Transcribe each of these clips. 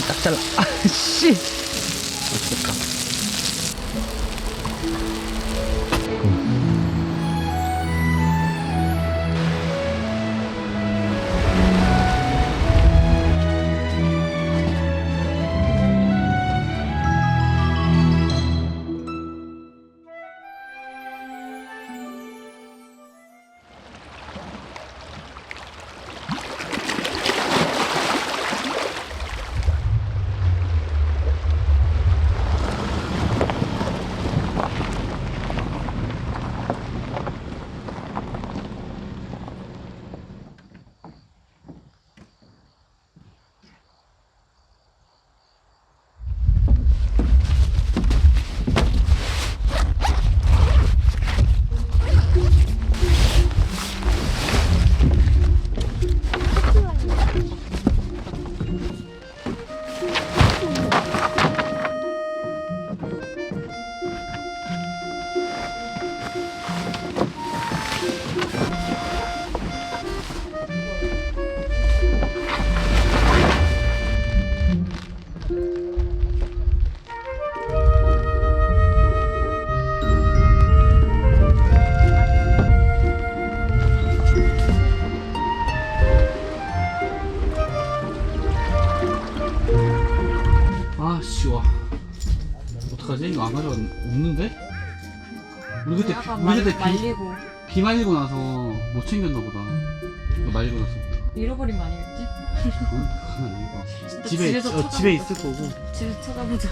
딱 잘라. 아씨. 맛있겠다. 아씨, 와 어떡하지? 이거 안 가져가. 없는데? 우리 그때 말리고 비 말리고 나서 못 챙겼나 보다. 이거 말리고 나서. 잃어버린 거 아니겠지? 그건 아니고. 집에서 집에 있을 거고. 집에서 찾아보자.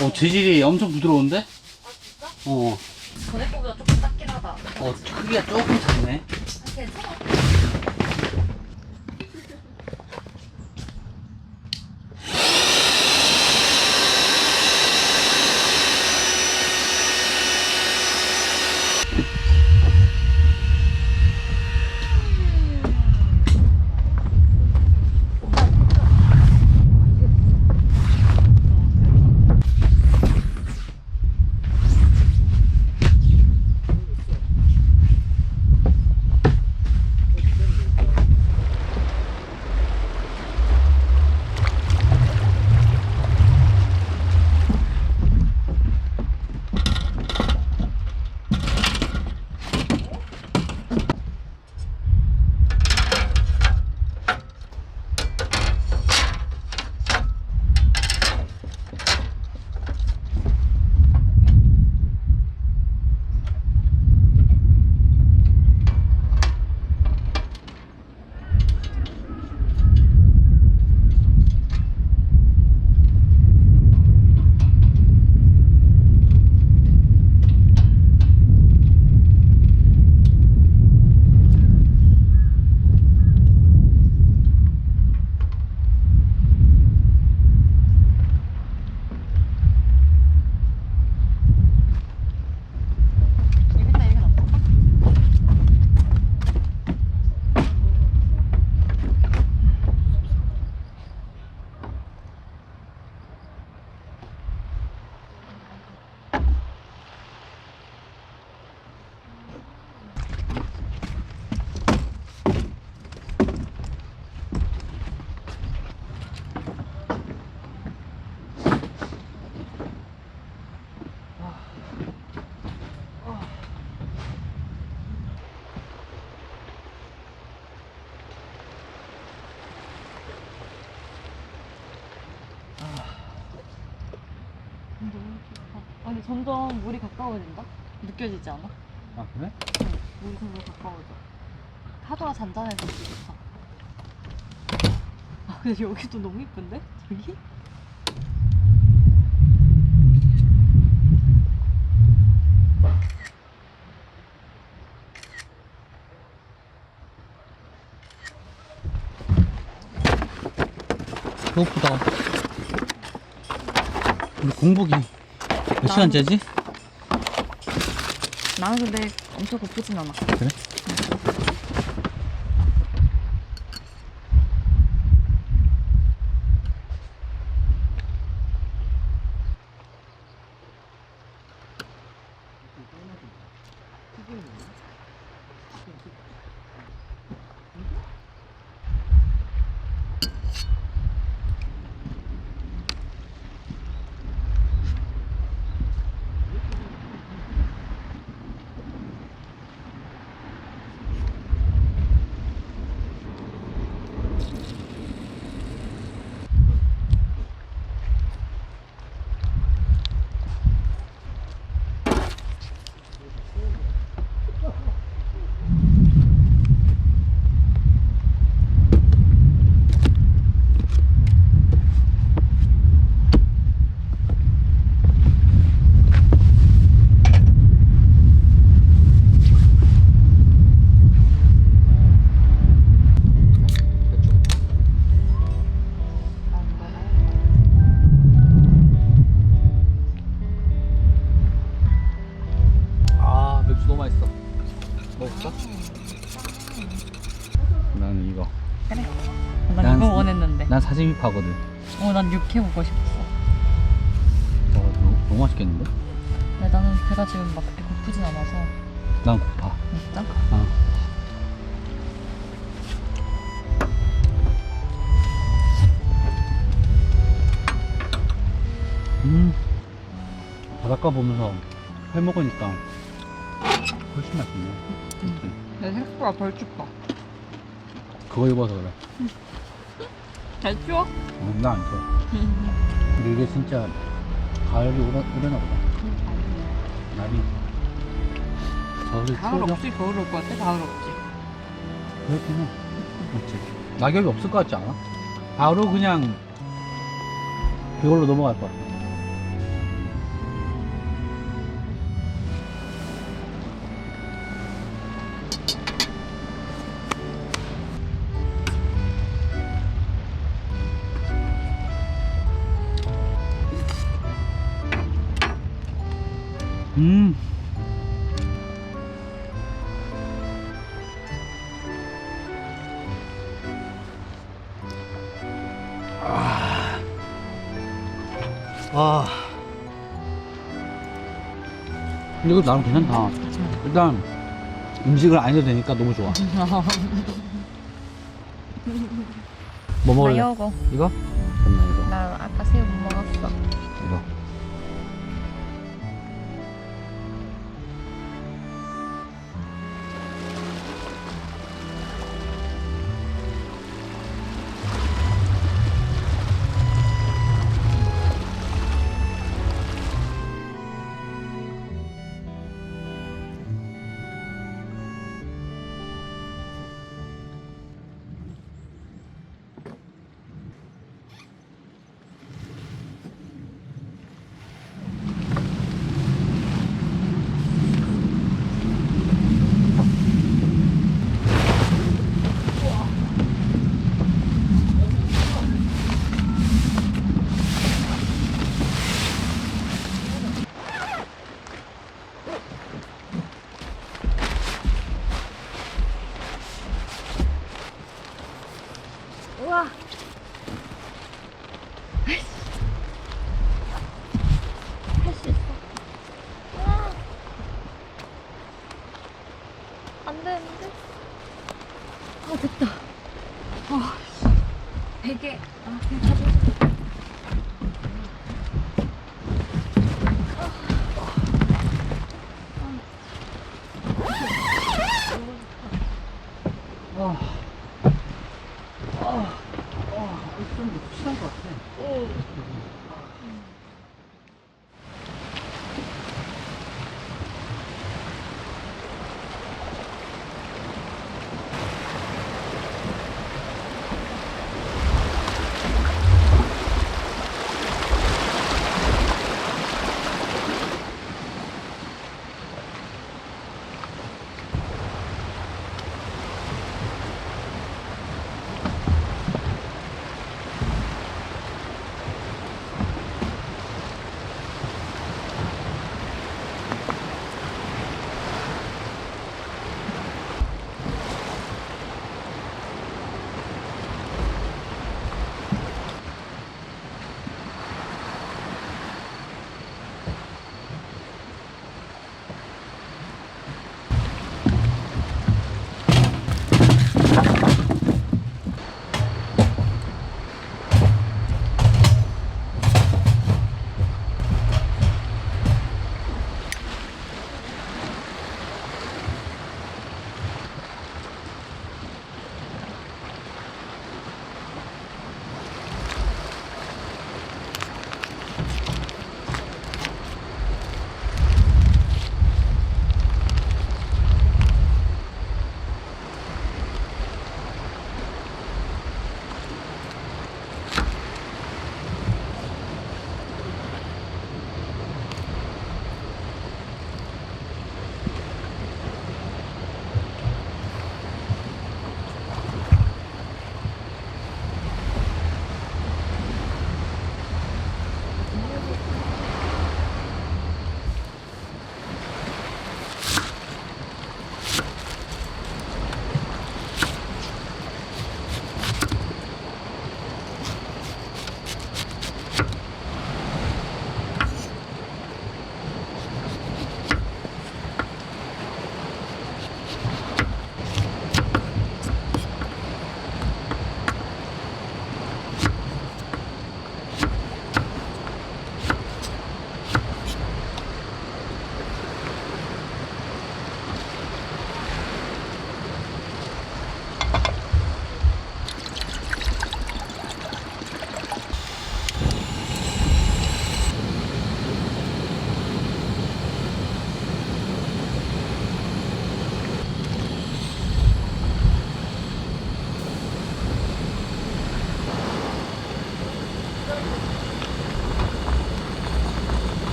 오. 재질이 엄청 부드러운데? 아 진짜? 어. 전에 거보다 조금 작긴 하다. 크기가 조금 작네. 아, 괜찮아. 너무 좋다. 아, 근데 점점 물이 가까워진다? 느껴지지 않아? 아 그래? 물이 점점 가까워져. 파도가 잔잔해서 되게 좋다. 아, 근데 여기도 너무 이쁜데? 저기? 배고프다. 우리 공복이 몇 시간째지? 나는 근데 엄청 고프진 않아. 그래? 아 맥주 너무 맛있어. 먹을까? 나는 이거. 그래. 난 난 이거 원했는데. 난 사시미파거든. 난 육회 먹고 싶었어. 너무 맛있겠는데? 근데 나는 배가 지금 막 그렇게 고프진 않아서. 난 고파. 진짜? 어. 바닷가 보면서 회 먹으니까 훨씬 맛있네. 내 생각보다 덜 춥다. 그거 입어서 그래. 잘 추워? 나안 추워. 근데 이게 진짜 가을이 오려나 보다. 날이 겨울이 가을 추워져. 없이 겨울 올 것 같아? 가을 없지. 그렇긴 해. 그렇지. 낙엽이 없을 것 같지 않아? 바로 그냥 그걸로 넘어갈 것 같아. 음. 와. 이거 나름 괜찮다. 일단 음식을 안 해도 되니까 너무 좋아. 뭐 먹을래? 나 이거. 이거? 그럼 이거. 나 아까 새우 못 먹었어. 이거. 우와. 할 수 있어. 우와. 안 되는데? 됐다. 베개. 그냥 가져오자. 좀 푹신한 것 같아.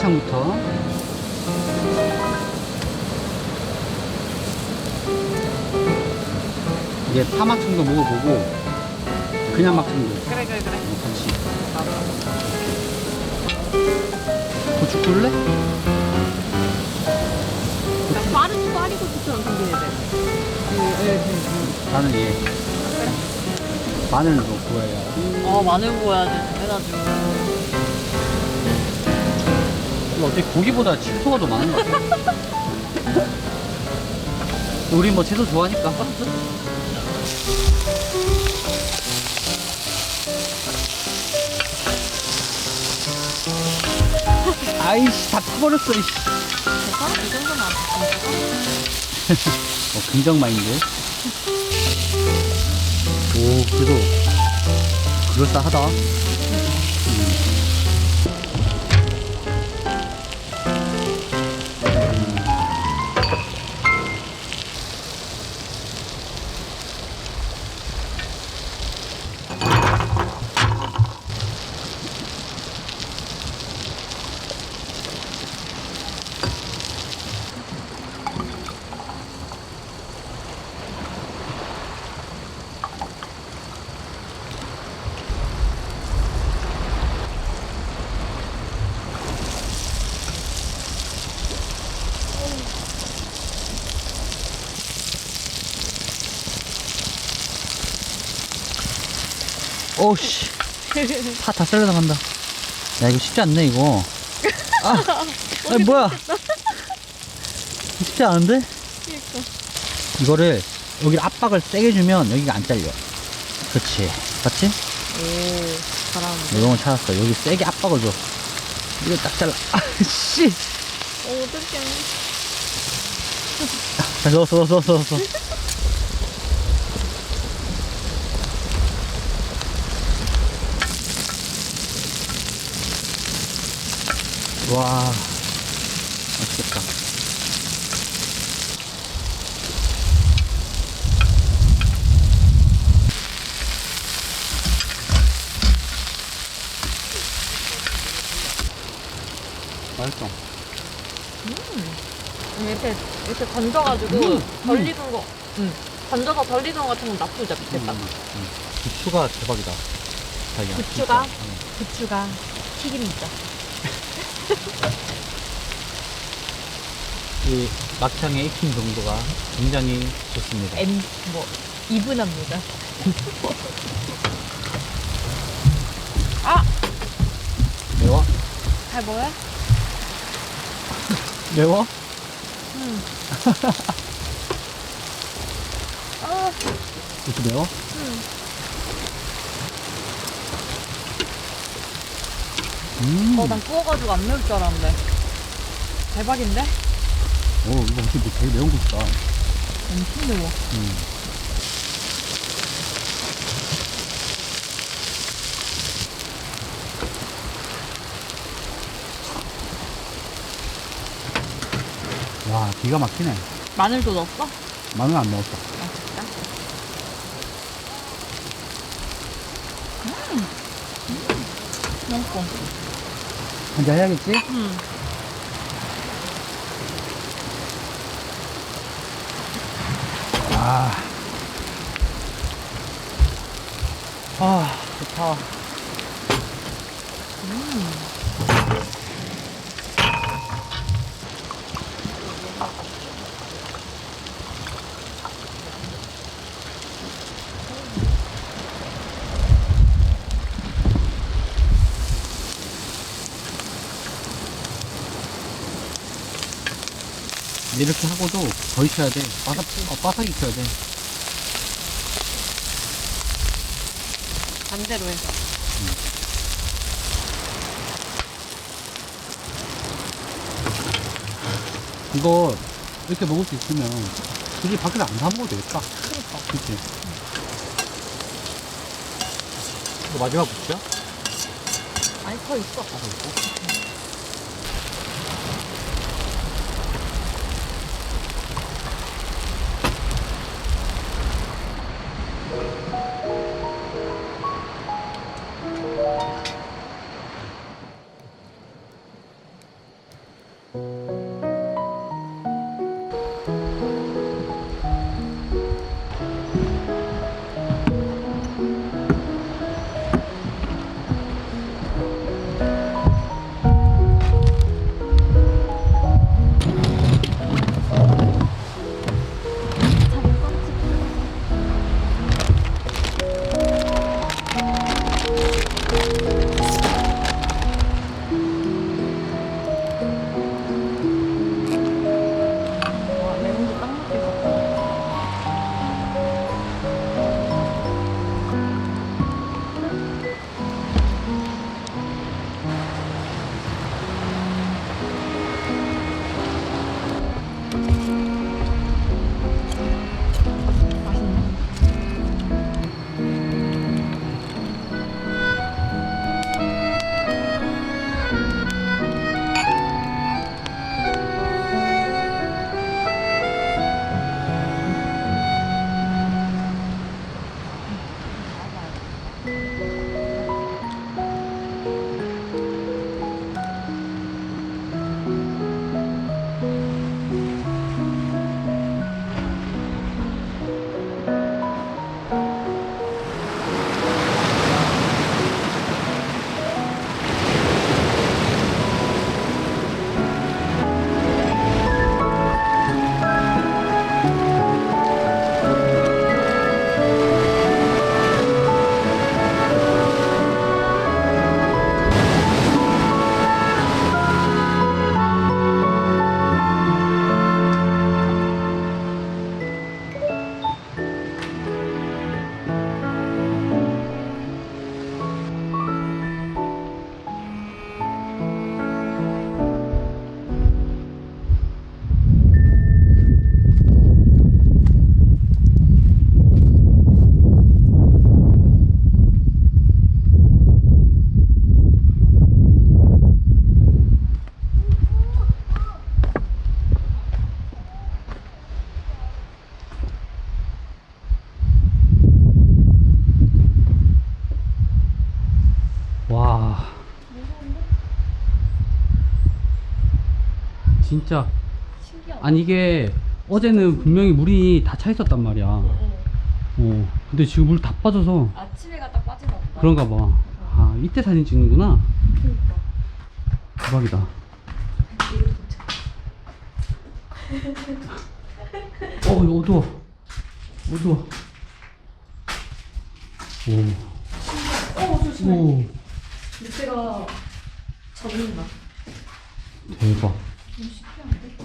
막창부터. 이제 파막창도 먹어보고 그냥 막창도 그래 그래 그래. 같이. 나도. 고추 꿀래? 그냥 빠른 빠리고 추천 생기네 돼. 나는 얘. 마늘도 구워야. 마늘 구워야 돼. 해가지고. 이거 어떻게 고기보다 채소가 더 많은 것 같아? 우리 뭐 채소 좋아하니까. 아이씨, 다 타버렸어, 이씨. 됐어? 이 정도면 안 돼. 긍정 마인드. 오, 그래도, 그럴싸하다. 오씨, 파 다 썰려 나간다. 야, 이거 쉽지 않네, 이거. 아니, 뭐야. 쉽지 않은데? 그니까. 이거를, 여기를 압박을 세게 주면 여기가 안 잘려. 그렇지. 맞지? 오, 잘하는데. 이런 걸 찾았어. 여기 세게 압박을 줘. 이거 딱 잘라. 씨. 어떡해. 자, 넣었어. 와, 맛있겠다. 맛있어. 이렇게 건져가지고 덜 익은 거. 건져서 덜 익은 거 같은 건 놔두자 밑에다가. 부추가 대박이다. 자기야. 부추가? 진짜. 부추가 튀깁니다. 이 막창의 익힘 정도가 굉장히 좋습니다. 이분합니다. 아! 매워? 잘 뭐야? 매워? 응. 아, 이렇게 매워? 응. 난 구워가지고 안 매울 줄 알았는데. 대박인데? 오, 이거 혹시 되게 매운 거 있다. 엄청 매워. 와, 기가 막히네. 마늘도 넣었어? 마늘 안 넣었어. 아, 진짜? 맛있어. 한잔 해야겠지? 좋다. 이렇게 하고도 더 익혀야 돼. 바삭 익혀야 돼. 반대로 해서. 이거 이렇게 먹을 수 있으면 굳이 밖에서 안 사 먹어도 되겠다. 그니까. 그치? 이거 마지막 부치야? 아니, 더 있어. 진짜. 신기하다. 아니 이게 어제는 분명히 물이 다 차 있었단 말이야. 근데 지금 물 다 빠져서 아침에가 딱 빠지나 보다. 그런가 봐. 아, 이때 사진 찍는구나. 그러니까. 대박이다. 이거 어두워. 어두워. 조심해. 오. 밑에가 젖는다. 대박. 너무 신기한데?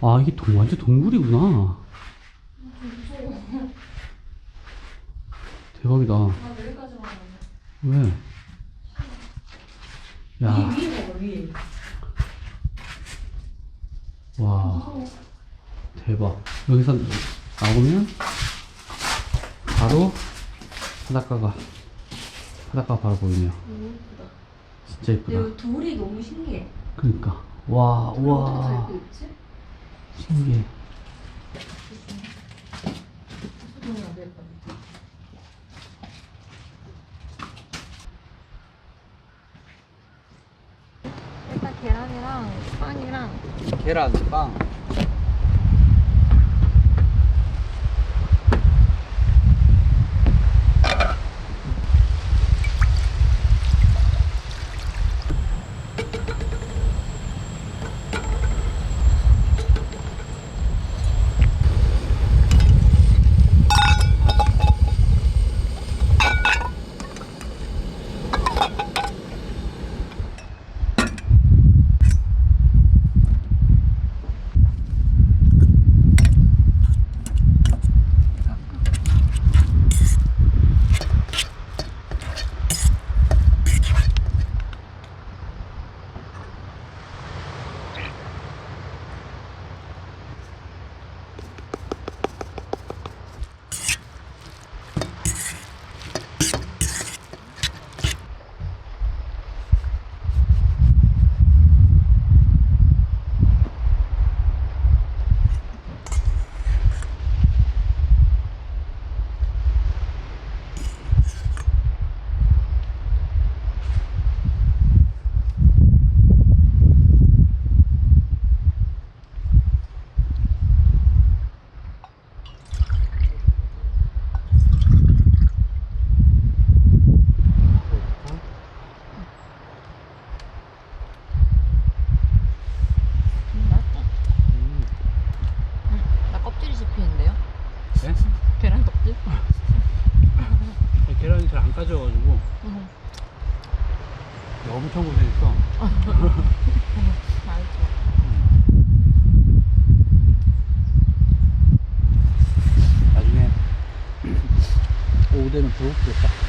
아, 이게 완전 동굴이구나. 무서워. 대박이다. 나 여기까지만 가네. 왜? 야, 위에 봐봐, 위에. 와, 대박. 여기서 나오면 바로 바닷가가 바로 보이네요. 너무 예쁘다. 진짜 예쁘다. 근데 돌이 너무 신기해. 그러니까. 와, 어떻게 다 와, 이렇게 있지? 신기해. 소금이 안 될 뻔. 일단 계란이랑 빵이랑 계란, 빵. 나 껍질이 씹히는데요? 네? 계란 껍질? 계란이 잘 안 까져가지고 엄청 고생했어. 알죠. 나중에 오후 되면 배고프겠다.